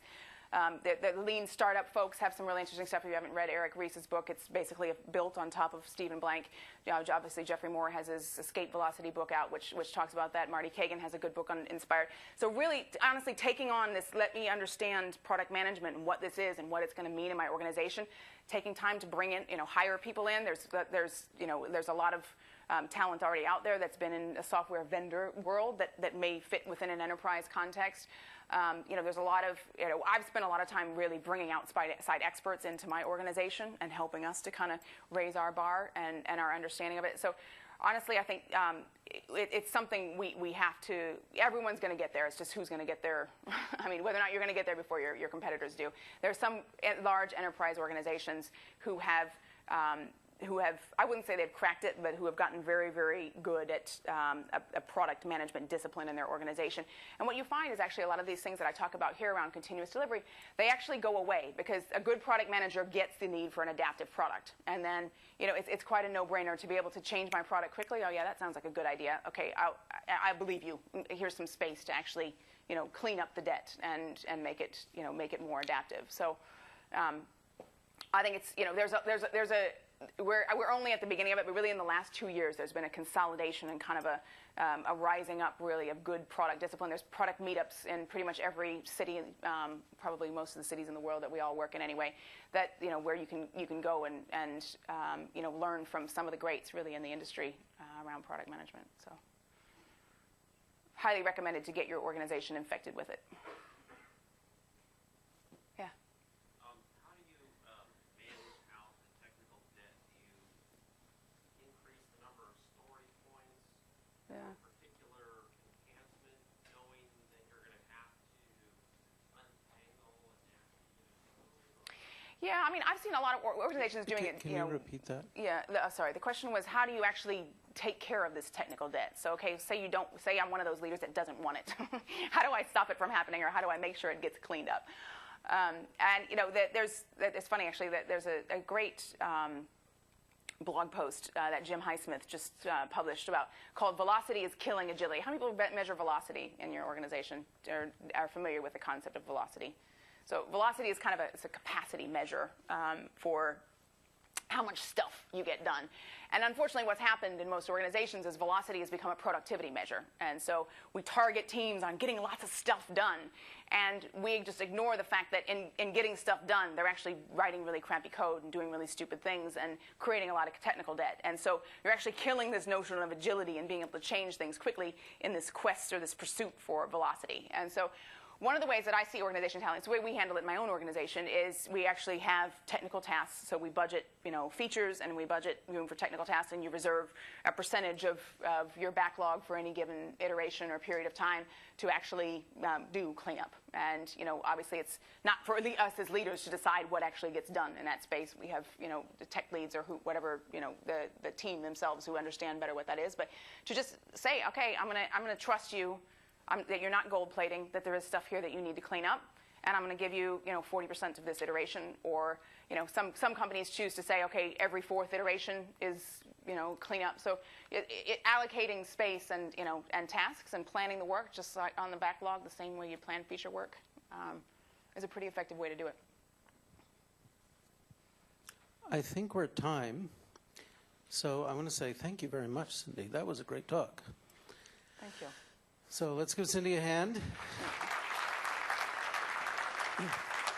The lean startup folks have some really interesting stuff. If you haven't read Eric Ries's book, it's basically built on top of Stephen Blank. Obviously, Jeffrey Moore has his Escape Velocity book out, which talks about that. Marty Kagan has a good book on Inspired. So really, honestly, taking on this, let me understand product management and what this is and what it's going to mean in my organization, taking time to bring in, hire people in. There's a lot of talent already out there that's been in a software vendor world that may fit within an enterprise context. There's a lot of, I've spent a lot of time really bringing outside experts into my organization and helping us to kind of raise our bar and our understanding of it. So honestly, I think it's something we have to, everyone's going to get there. It's just who's going to get there. I mean, whether or not you're going to get there before your competitors do. There's some large enterprise organizations who have, I wouldn't say they've cracked it, but who have gotten very, very good at a product management discipline in their organization. And what you find is actually a lot of these things that I talk about here around continuous delivery, they actually go away because a good product manager gets the need for an adaptive product. And then, it's quite a no-brainer to be able to change my product quickly. Oh, yeah, that sounds like a good idea. Okay, I believe you. Here's some space to actually, clean up the debt and make it more adaptive. So I think it's, we're only at the beginning of it, but really in the last 2 years, there's been a consolidation and kind of a rising up, really, of good product discipline. There's product meetups in pretty much every city, probably most of the cities in the world that we all work in anyway, that, where you can go and learn from some of the greats, really, in the industry around product management. So highly recommended to get your organization infected with it. Yeah. How do you manage out the technical debt? Do you increase the number of storage points? Yeah. For a particular enhancement, knowing that you're going to have to untangle and Yeah, I mean, I've seen a lot of organizations doing it. Can you repeat that? Yeah, sorry. The question was, how do you actually take care of this technical debt? So, okay, say I'm one of those leaders that doesn't want it. How do I stop it from happening, or how do I make sure it gets cleaned up? It's funny actually that there's a great blog post that Jim Highsmith just published called "Velocity is Killing Agility." How many people measure velocity in your organization or are familiar with the concept of velocity? So velocity is kind of it's a capacity measure for how much stuff you get done. And unfortunately, what's happened in most organizations is velocity has become a productivity measure. And so we target teams on getting lots of stuff done. And we just ignore the fact that in getting stuff done, they're actually writing really crappy code and doing really stupid things and creating a lot of technical debt. And so you're actually killing this notion of agility and being able to change things quickly in this quest or this pursuit for velocity. And so one of the ways that I see organizations handling, it's the way we handle it in my own organization, is we actually have technical tasks. So we budget, features, and we budget room for technical tasks, and you reserve a percentage of your backlog for any given iteration or period of time to actually do cleanup. And obviously, it's not for us as leaders to decide what actually gets done in that space. We have the tech leads or whatever the team themselves who understand better what that is. But to just say, okay, I'm gonna trust you. That you're not gold plating, that there is stuff here that you need to clean up, and I'm going to give you, 40% of this iteration. Or, some companies choose to say, okay, every fourth iteration is, clean up. So allocating space and tasks and planning the work, just like on the backlog, the same way you plan feature work, is a pretty effective way to do it. I think we're at time. So I want to say thank you very much, Cindy. That was a great talk. Thank you. So let's give Cindy a hand. you.